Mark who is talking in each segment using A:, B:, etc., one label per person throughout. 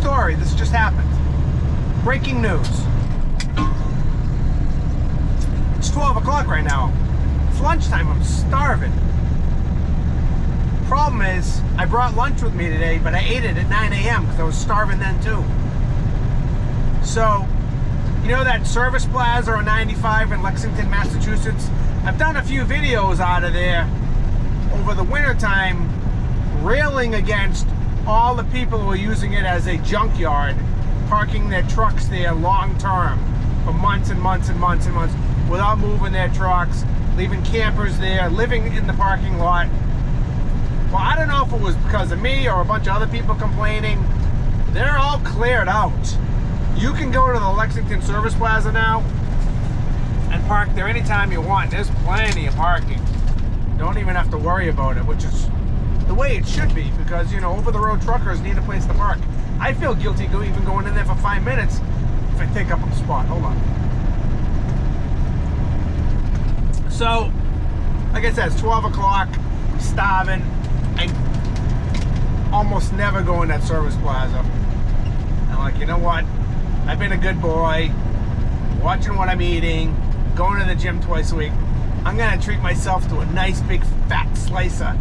A: story. This just happened. Breaking news. It's 12 o'clock right now. It's lunchtime. I'm starving. Problem is, I brought lunch with me today, but I ate it at 9 a.m. because I was starving then too. So, you know that service plaza on 95 in Lexington, Massachusetts? I've done a few videos out of there over the winter time, railing against all the people who are using it as a junkyard, parking their trucks there long term for months and months and months and months without moving their trucks, leaving campers there, living in the parking lot. Well, I don't know if it was because of me or a bunch of other people complaining. They're all cleared out. You can go to the Lexington Service Plaza now and park there anytime you want. There's plenty of parking. Don't even have to worry about it, which is the way it should be, because, you know, over-the-road truckers need a place to park. I feel guilty even going in there for 5 minutes if I take up a spot. Hold on. So, like I said, it's 12 o'clock, starving. I almost never go in that service plaza. I'm like, you know what? I've been a good boy, watching what I'm eating, going to the gym twice a week. I'm gonna treat myself to a nice big fat slice of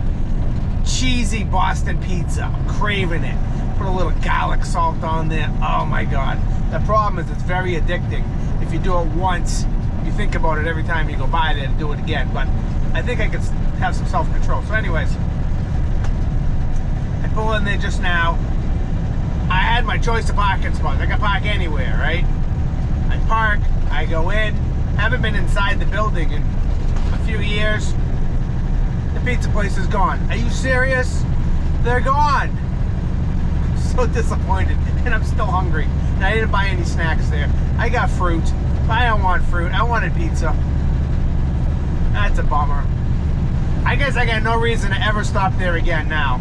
A: cheesy Boston pizza. I'm craving it. Put a little garlic salt on there. Oh my God. The problem is it's very addicting. If you do it once, you think about it every time you go by there to do it again. But I think I could have some self-control. So anyways, I pull in there just now. I had my choice of parking spots. I can park anywhere, right? I park, I go in. Haven't been inside the building in a few years. The pizza place is gone. Are you serious? They're gone. I'm so disappointed, and I'm still hungry. And I didn't buy any snacks there. I got fruit. I don't want fruit. I wanted pizza. That's a bummer. I guess I got no reason to ever stop there again now.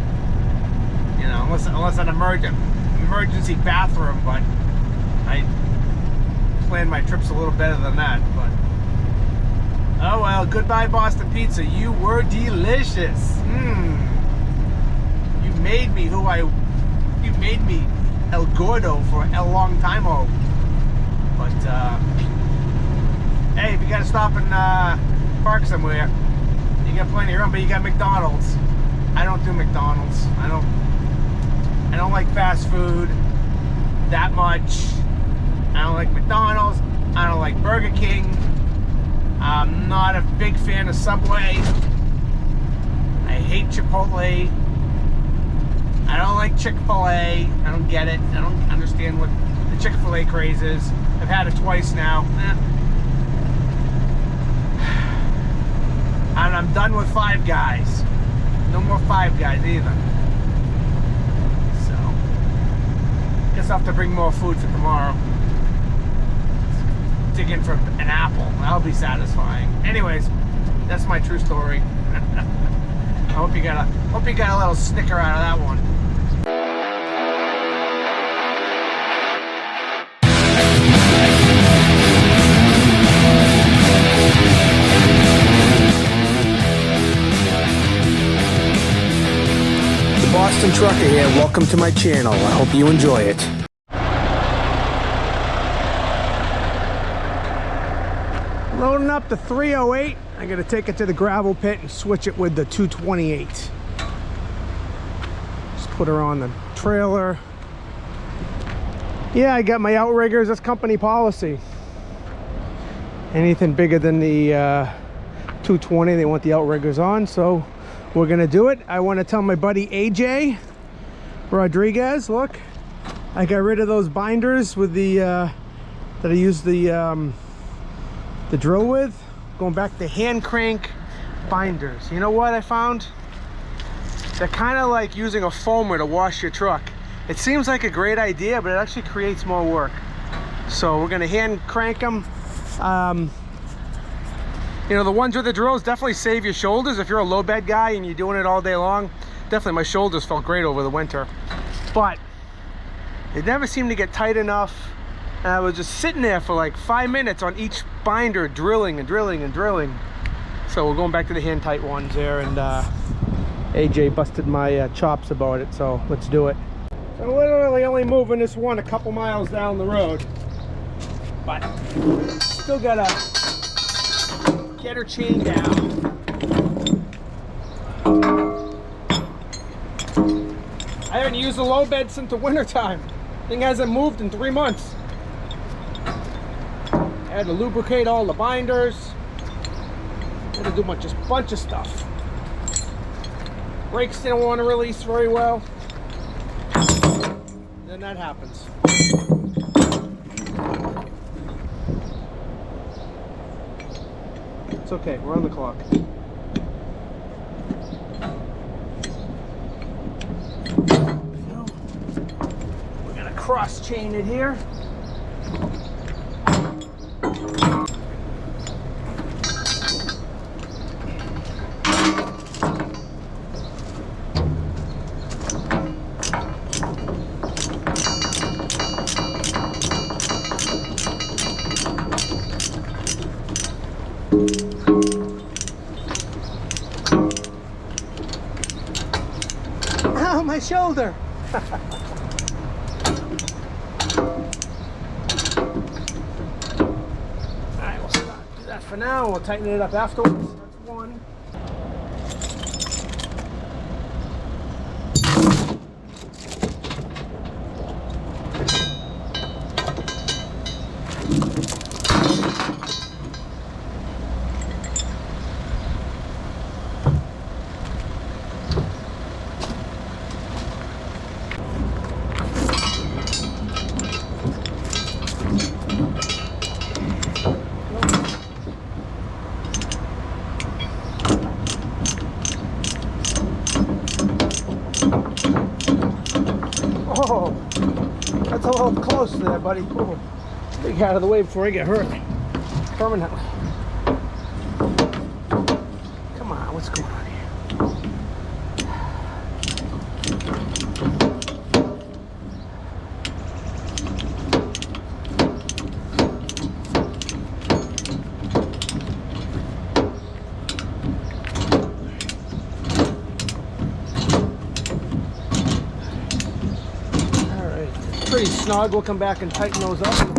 A: You know, unless an emergency bathroom, but I plan my trips a little better than that. But oh well, goodbye Boston Pizza. You were delicious. You made me you made me El Gordo for a long time ago. But hey, if you gotta stop and park somewhere, you got plenty of room. But you got McDonald's. I don't do McDonald's. I don't like fast food that much. I don't like McDonald's. I don't like Burger King. I'm not a big fan of Subway. I hate Chipotle. I don't like Chick-fil-A. I don't get it. I don't understand what the Chick-fil-A craze is. I've had it twice now. And I'm done with Five Guys. No more Five Guys either. So, guess I'll have to bring more food for tomorrow. Dig in for an apple. That'll be satisfying. Anyways, that's my true story. I hope you got a little snicker out of that one. The Boston Trucker here. Welcome to my channel. I hope you enjoy it. Loading up the 308. I gotta take it to the gravel pit and switch it with the 228. Just put her on the trailer. Yeah, I got my outriggers. That's company policy. Anything bigger than the 220, they want the outriggers on, so we're gonna do it. I want to tell my buddy AJ Rodriguez, look, I got rid of those binders with the that I used the drill with. Going back to hand crank binders. You know what I found? They're kind of like using a foamer to wash your truck. It seems like a great idea, but it actually creates more work. So we're gonna hand crank them. You know, the ones with the drills definitely save your shoulders if you're a low bed guy and you're doing it all day long. Definitely my shoulders felt great over the winter, but it never seemed to get tight enough. And I was just sitting there for like 5 minutes on each binder, drilling and drilling and drilling. So we're going back to the hand tight ones there, and AJ busted my chops about it, so let's do it. So I'm literally only moving this one a couple miles down the road, but still gotta get her chain down. I haven't used the low bed since the winter time. Thing hasn't moved in 3 months. I had to lubricate all the binders. Had to do just a bunch of stuff. Brakes didn't want to release very well. Then that happens. It's okay, we're on the clock. We're gonna cross chain it here. Ow, my shoulder! Alright, we'll stop. Do that for now. We'll tighten it up afterwards. That's one. Oh, that's a little close there, buddy. Oh, get out of the way before I get hurt permanently. Come on, what's going on here? Pretty snug. We'll come back and tighten those up.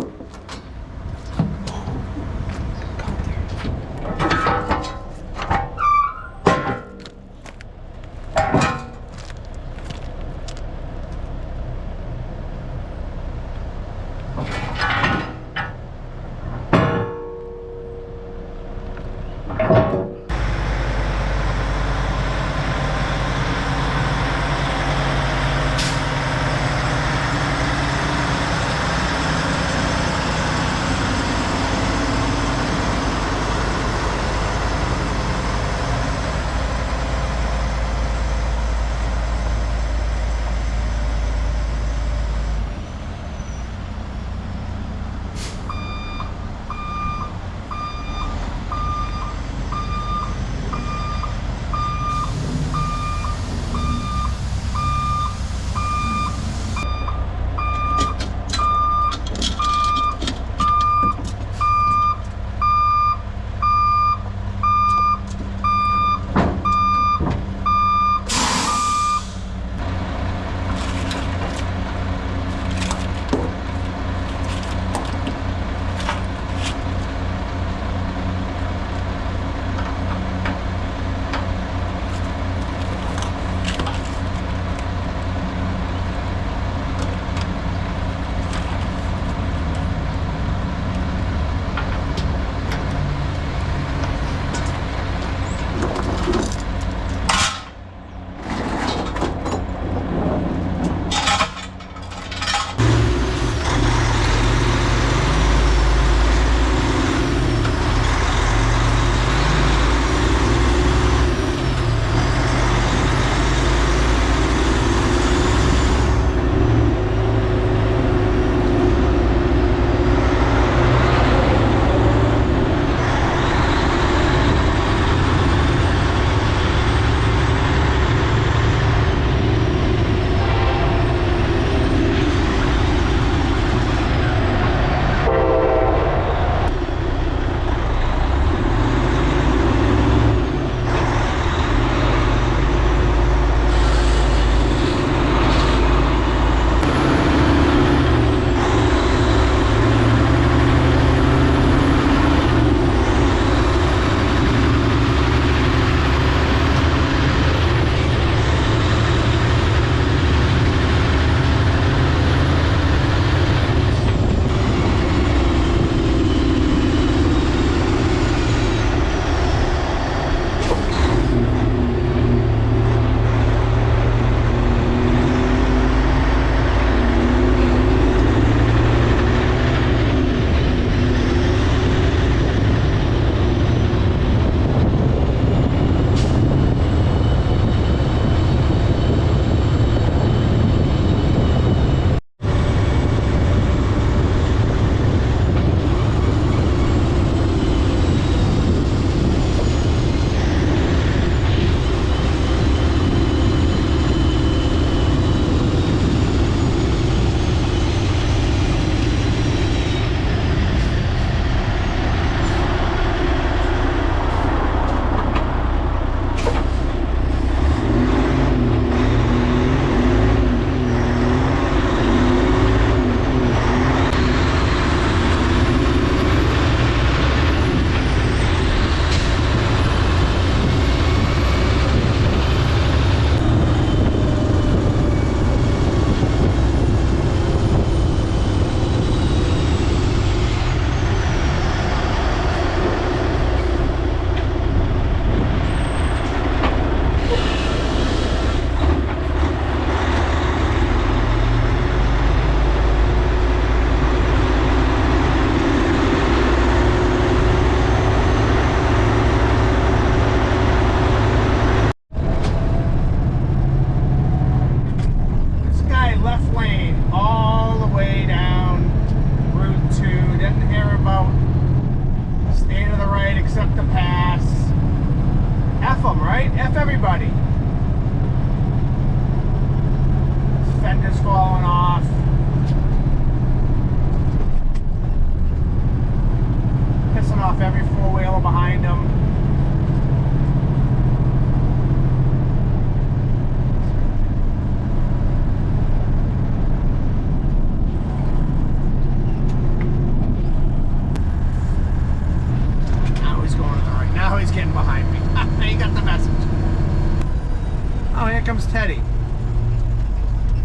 A: Teddy?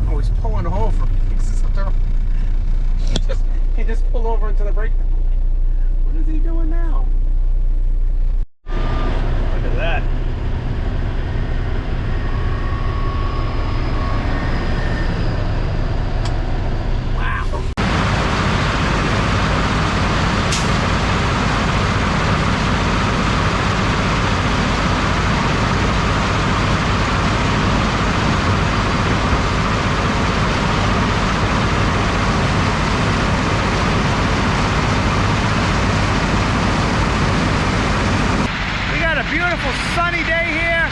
A: Oh, he's pulling over. He just pulled over into the breakdown. What is he doing now? Look at that. Sunny day here.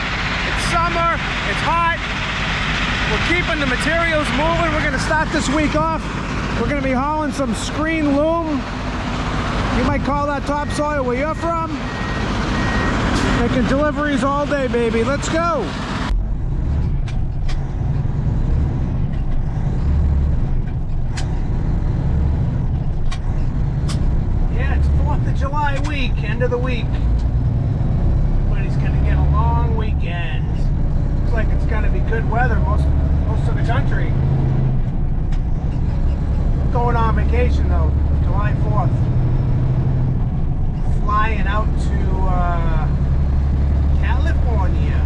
A: It's summer. It's hot. We're keeping the materials moving. We're going to start this week off. We're going to be hauling some screen loom. You might call that topsoil where you're from. Making deliveries all day, baby. Let's go. Yeah, it's 4th of July week, end of the week. Long weekend. Looks like it's gonna be good weather most of the country. Going on vacation though, July 4th. Flying out to California.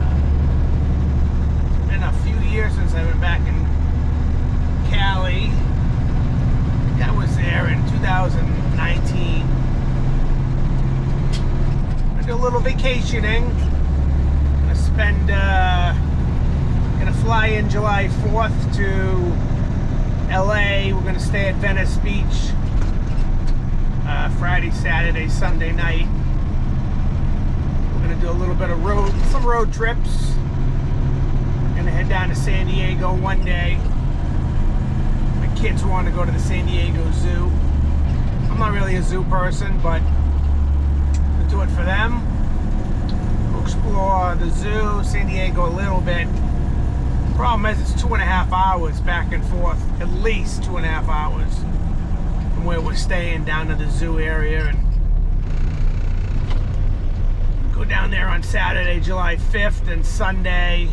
A: Been a few years since I've been back in Cali. I was there in 2019. I did a little vacationing. Gonna fly in July 4th to LA. We're gonna stay at Venice Beach Friday, Saturday, Sunday night. We're gonna do a little bit of some road trips. Gonna head down to San Diego one day. My kids want to go to the San Diego Zoo. I'm not really a zoo person, but I'll do it for them. Explore the zoo, San Diego a little bit. Problem is it's 2.5 hours back and forth, at least 2.5 hours from where we're staying down to the zoo area, and go down there on Saturday, July 5th, and Sunday.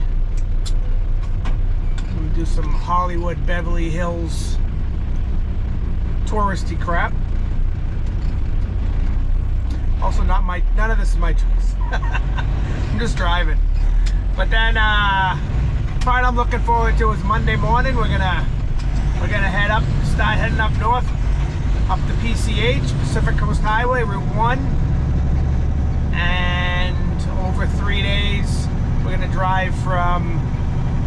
A: We'll do some Hollywood, Beverly Hills touristy crap. Also none of this is my choice. I'm just driving. But then part I'm looking forward to is Monday morning. We're gonna start heading up north, up the PCH, Pacific Coast Highway, Route 1. And over 3 days, we're gonna drive from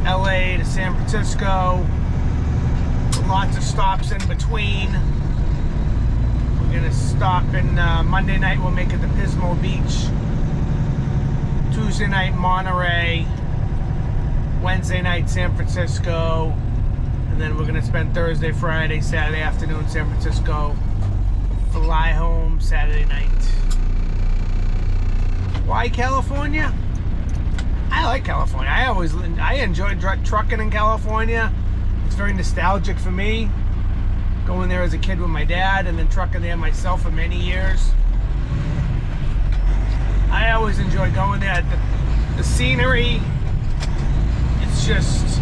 A: LA to San Francisco. Lots of stops in between. We're gonna stop in Monday night. We'll make it to Pismo Beach. Tuesday night Monterey. Wednesday night San Francisco. And then we're gonna spend Thursday, Friday, Saturday afternoon San Francisco. Fly home Saturday night. Why California? I like California. I enjoyed trucking in California. It's very nostalgic for me. Going there as a kid with my dad and then trucking there myself for many years. I always enjoy going there. The scenery, it's just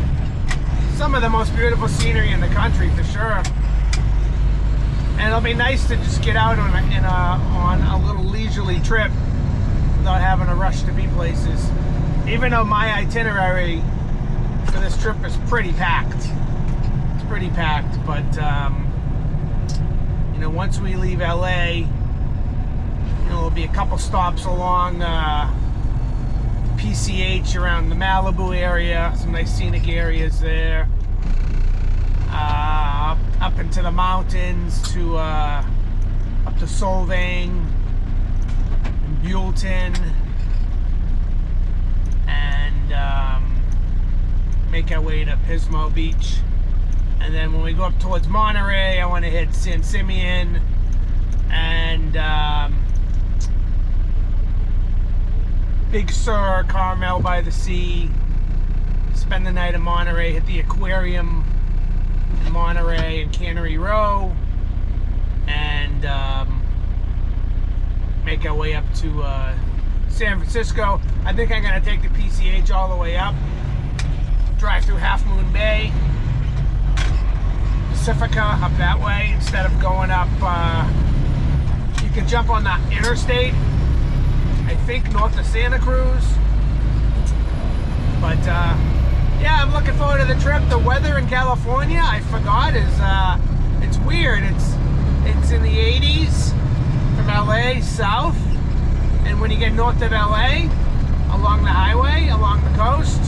A: some of the most beautiful scenery in the country for sure. And it'll be nice to just get out on a little leisurely trip without having to rush to be places. Even though my itinerary for this trip is pretty packed. It's pretty packed, but you know, once we leave LA, you know, there'll be a couple stops along PCH around the Malibu area, some nice scenic areas there. Up into the mountains to up to Solvang and Buellton, and make our way to Pismo Beach. And then when we go up towards Monterey, I want to hit San Simeon and Big Sur, Carmel by the Sea. Spend the night in Monterey, hit the aquarium in Monterey and Cannery Row, and make our way up to San Francisco. I think I'm going to take the PCH all the way up drive through Half Moon Bay, Pacifica up that way instead of going up. You can jump on the interstate, I think north of Santa Cruz. But yeah, I'm looking forward to the trip. The weather in California, I forgot, is it's weird. It's in the 80s from LA south, and when you get north of LA along the highway, along the coast,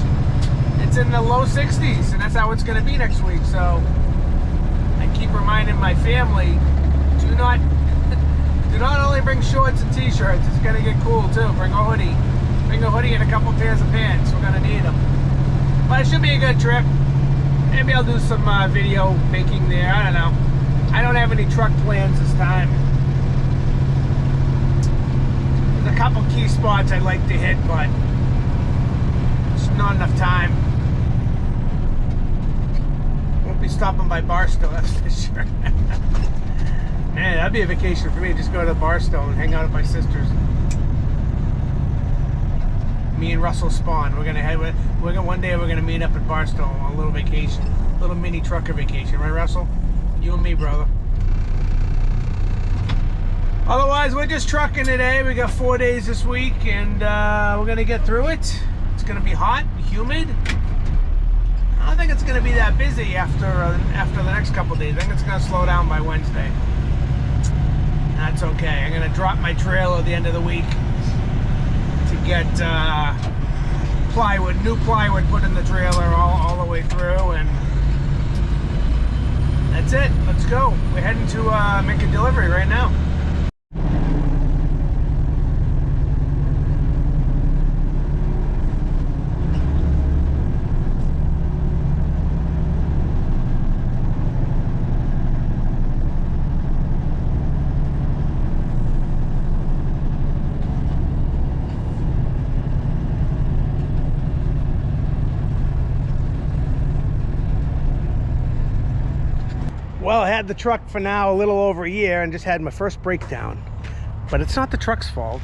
A: it's in the low 60s, and that's how it's going to be next week. So I keep reminding my family, do not only bring shorts and t-shirts. It's going to get cool too. Bring a hoodie. Bring a hoodie and a couple pairs of pants. We're going to need them. But it should be a good trip. Maybe I'll do some video making there. I don't know. I don't have any truck plans this time. There's a couple key spots I'd like to hit, but it's not enough time. Won't be stopping by Barstow, that's for sure. Man, that'd be a vacation for me. Just go to Barstow and hang out at my sister's. Me and Russell Spawn. One day we're gonna meet up at Barstow on a little vacation, a little mini trucker vacation, right, Russell? You and me, brother. Otherwise, we're just trucking today. We got 4 days this week, and we're gonna get through it. It's gonna be hot, humid. I don't think it's gonna be that busy after the next couple days. I think it's gonna slow down by Wednesday. That's okay. I'm gonna drop my trailer at the end of the week to get plywood, new plywood put in the trailer all the way through, and that's it. Let's go. We're heading to make a delivery right now. Well, I had the truck for now a little over a year and just had my first breakdown. But it's not the truck's fault.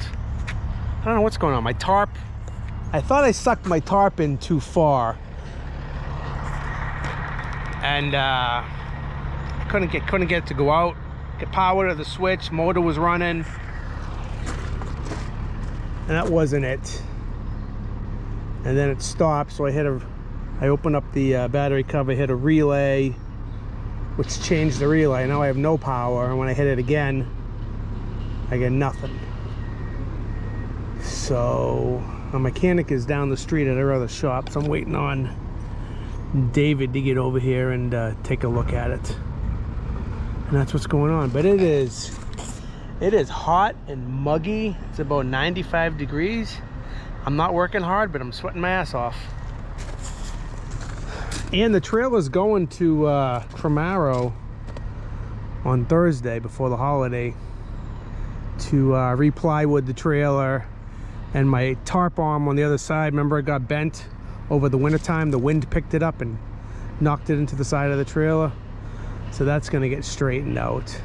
A: I don't know what's going on. My tarp, I thought I sucked my tarp in too far. And I couldn't get it to go out. Get power to the switch, motor was running. And that wasn't it. And then it stopped, so I opened up the battery cover, hit a relay, which changed the relay. Now I have no power, and when I hit it again, I get nothing. So a mechanic is down the street at our other shop, so I'm waiting on David to get over here and take a look at it. And that's what's going on. But it is hot and muggy. It's about 95 degrees. I'm not working hard, but I'm sweating my ass off. And the trailer's going to Cremaro on Thursday before the holiday to re-plywood the trailer, and my tarp arm on the other side, remember, it got bent over the winter time. The wind picked it up and knocked it into the side of the trailer, so that's going to get straightened out,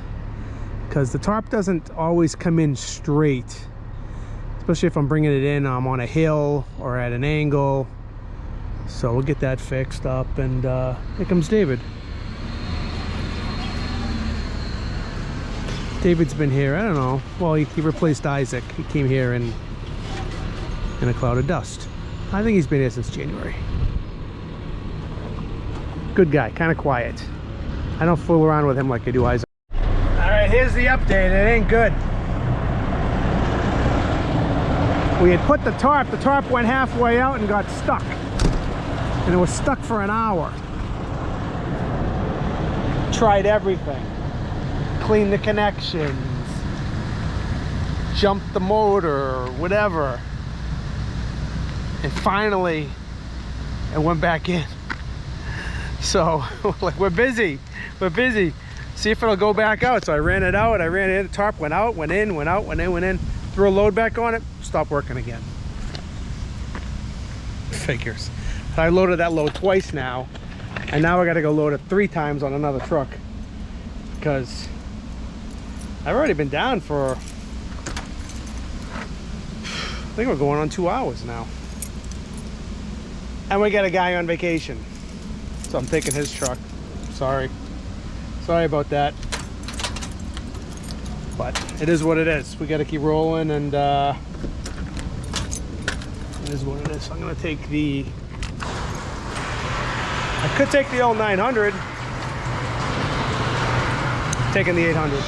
A: because the tarp doesn't always come in straight, especially if I'm bringing it in on a hill or at an angle. So we'll get that fixed up, and here comes David. David's been here, I don't know. Well, he replaced Isaac. He came here in a cloud of dust. I think he's been here since January. Good guy, kind of quiet. I don't fool around with him like I do Isaac. All right, here's the update. It ain't good. We had put the tarp went halfway out and got stuck. And it was stuck for an hour. Tried everything. Cleaned the connections. Jumped the motor, whatever. And finally, it went back in. So, like, we're busy. See if it'll go back out. So I ran it out, the tarp went out, went in, went out, went in, went in. Threw a load back on it, stopped working again. Figures. I loaded that load twice now, and now I gotta go load it 3 times on another truck, because I've already been down for, I think we're going on 2 hours now. And we got a guy on vacation, so I'm taking his truck. Sorry about that, but it is what it is. We got to keep rolling, and it is what it is. So I'm gonna take the, I could take the old 900, taking the 800.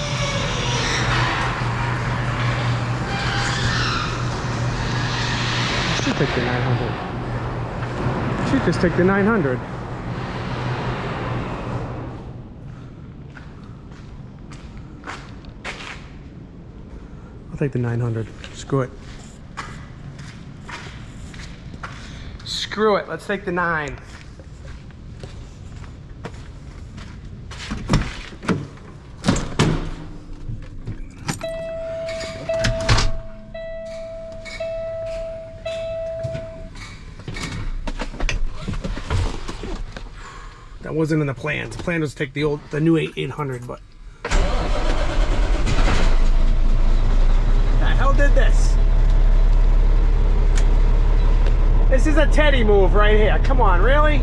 A: I should take the 900. I should just take the 900. I'll take the 900. Screw it. Screw it. Let's take the 9. That wasn't in the plans. The plan was to take the new 800, but the hell did this? This is a Teddy move right here. Come on, really?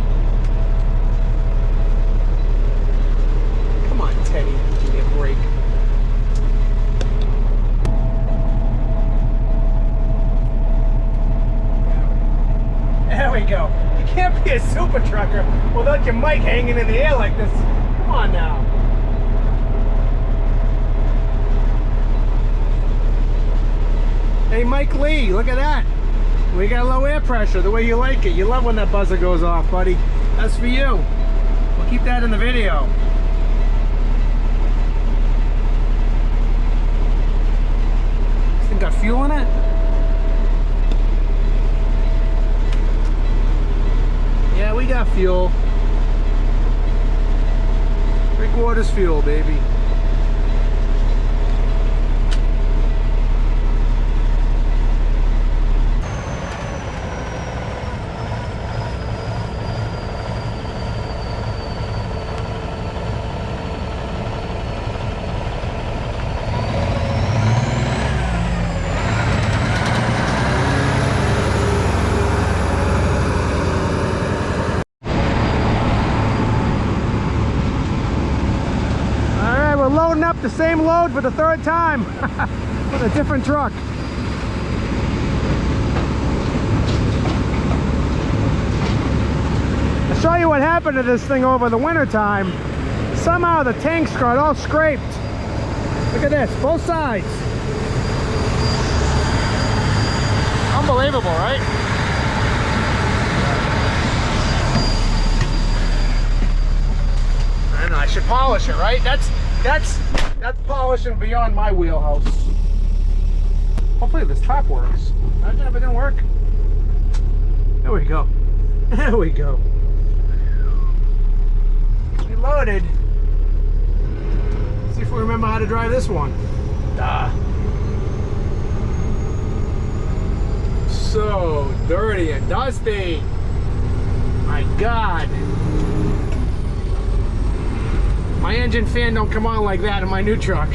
A: Come on, Teddy. Give me a break. There we go. You can't be a super trucker without your mic hanging in the air like this. Come on now. Hey, Mike Lee, look at that. We got low air pressure, the way you like it. You love when that buzzer goes off, buddy. That's for you. We'll keep that in the video. This thing got fuel in it? Yeah, we got fuel. 3/4 fuel, baby. Loading up the same load for the 3rd time with a different truck. I'll show you what happened to this thing over the winter time. Somehow the tanks got all scraped. Look at this, both sides. Unbelievable, right? I don't know, I should polish it, right? That's polishing beyond my wheelhouse. Hopefully this top works. Imagine if it didn't work. There we go. There we go. Reloaded. Let's see if we remember how to drive this one. Duh. So dirty and dusty. My God. My engine fan don't come on like that in my new truck.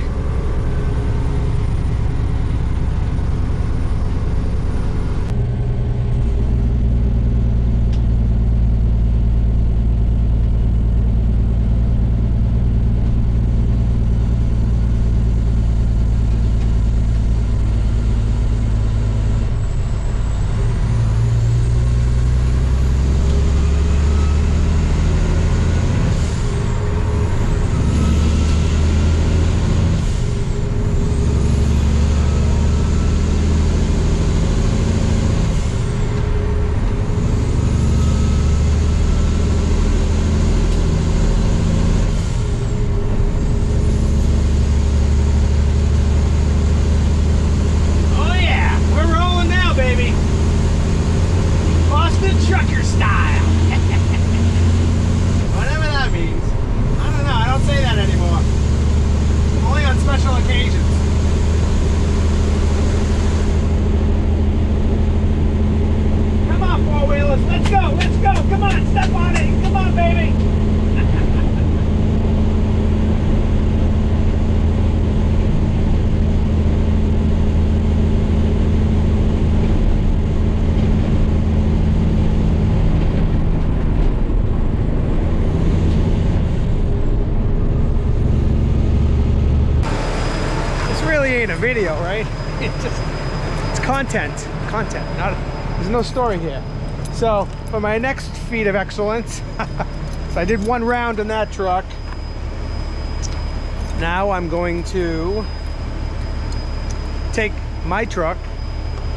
A: video, right? It's content. There's no story here. So for my next feat of excellence, so I did one round in that truck. Now I'm going to take my truck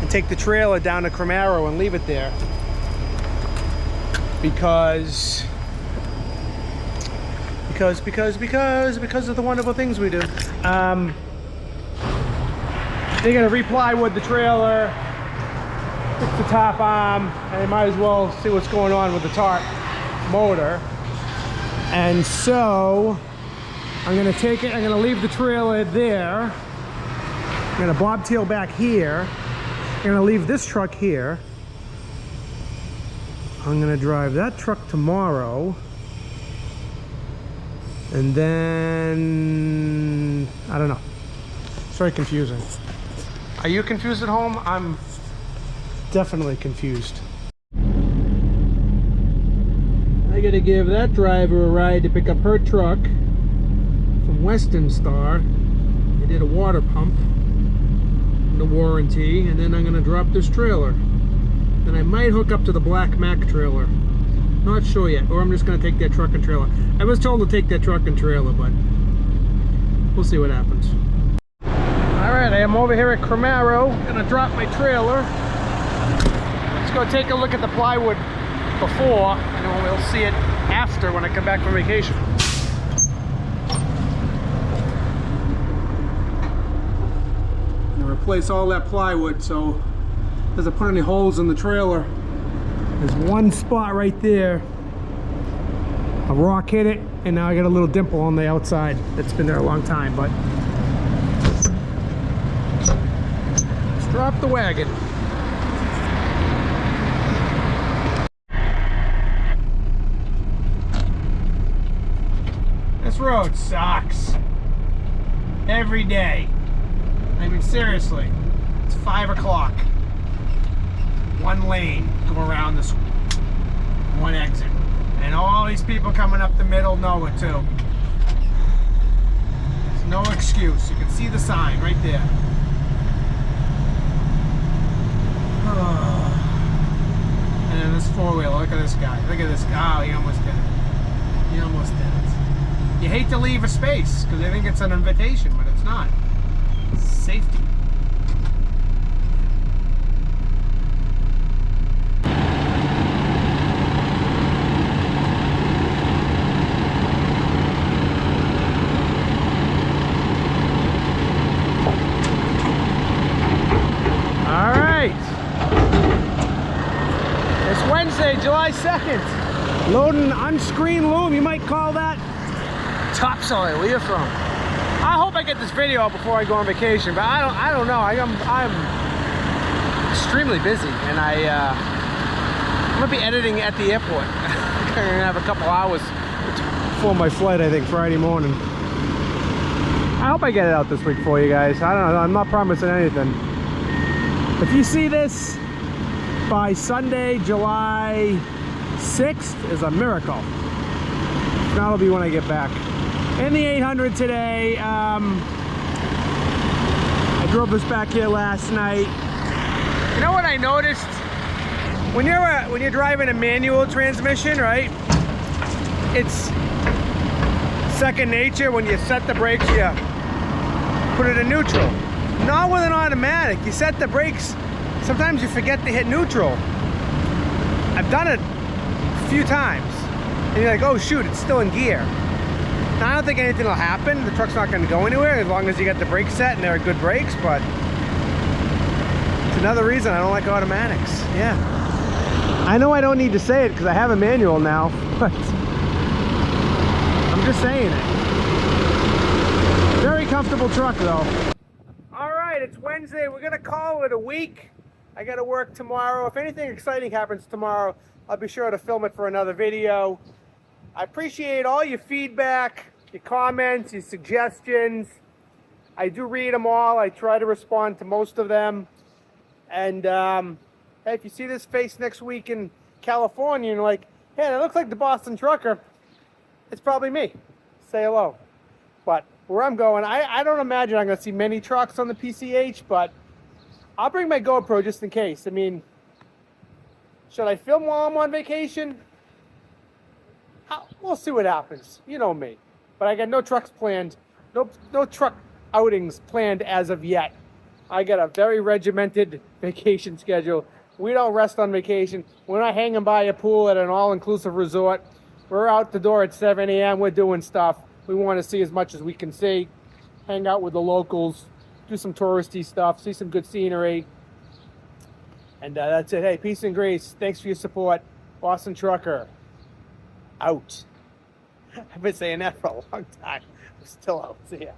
A: and take the trailer down to Cromaro and leave it there, because of the wonderful things we do. They're gonna re-plywood the trailer, fix the top arm, and they might as well see what's going on with the tarp motor. And so I'm gonna take it, I'm gonna leave the trailer there. I'm gonna bobtail back here. I'm gonna leave this truck here. I'm gonna drive that truck tomorrow. And then, I don't know. It's very confusing. Are you confused at home? I'm definitely confused. I gotta give that driver a ride to pick up her truck from Western Star. They did a water pump, the warranty, and then I'm gonna drop this trailer. Then I might hook up to the Black Mac trailer. Not sure yet, or I'm just gonna take that truck and trailer. I was told to take that truck and trailer, but we'll see what happens. All right, I am over here at Cromaro, gonna drop my trailer. Let's go take a look at the plywood before, and then we'll see it after when I come back from vacation. I'm gonna replace all that plywood, so it doesn't put any holes in the trailer. There's one spot right there. A rock hit it, and now I got a little dimple on the outside that's been there a long time, but let's drop the wagon. This road sucks. Every day. I mean, seriously. It's 5 o'clock. One lane, go around this one exit. And all these people coming up the middle know it too. There's no excuse. You can see the sign right there. And then this four-wheeler, look at this guy. Look at this guy. Oh, he almost did it. He almost did it. You hate to leave a space because they think it's an invitation, but it's not. It's safety. Wednesday, July 2nd. Loading unscreened loom, you might call that topsoil. Where you from? I hope I get this video out before I go on vacation, but I don't know. I'm extremely busy, and I'm gonna be editing at the airport. I'm gonna have a couple hours before my flight, I think, Friday morning. I hope I get it out this week for you guys. I don't know, I'm not promising anything. If you see this by Sunday, July 6th, is a miracle. That'll be when I get back. In the 800 today, I drove this back here last night. You know what I noticed? When you're driving a manual transmission, right? It's second nature. When you set the brakes, you put it in neutral. Not with an automatic. You set the brakes, sometimes you forget to hit neutral. I've done it a few times. And you're like, oh shoot, it's still in gear. Now, I don't think anything will happen. The truck's not going to go anywhere as long as you get the brakes set and they're good brakes, but it's another reason I don't like automatics. Yeah. I know I don't need to say it because I have a manual now, but I'm just saying it. Very comfortable truck though. All right, it's Wednesday. We're going to call it a week. I got to work tomorrow. If anything exciting happens tomorrow, I'll be sure to film it for another video. I appreciate all your feedback, your comments, your suggestions. I do read them all. I try to respond to most of them. And hey, if you see this face next week in California and you're like, hey, that looks like the Boston Trucker, it's probably me. Say hello. But where I'm going, I don't imagine I'm going to see many trucks on the PCH, but I'll bring my GoPro just in case. I mean, should I film while I'm on vacation? We'll see what happens. You know me. But I got no trucks planned. No truck outings planned as of yet. I got a very regimented vacation schedule. We don't rest on vacation. We're not hanging by a pool at an all-inclusive resort. We're out the door at 7 a.m. We're doing stuff. We want to see as much as we can see. Hang out with the locals. Do some touristy stuff. See some good scenery. And that's it. Hey, peace and grace. Thanks for your support. Boston Trucker. Out. I've been saying that for a long time. I'm still out. See ya.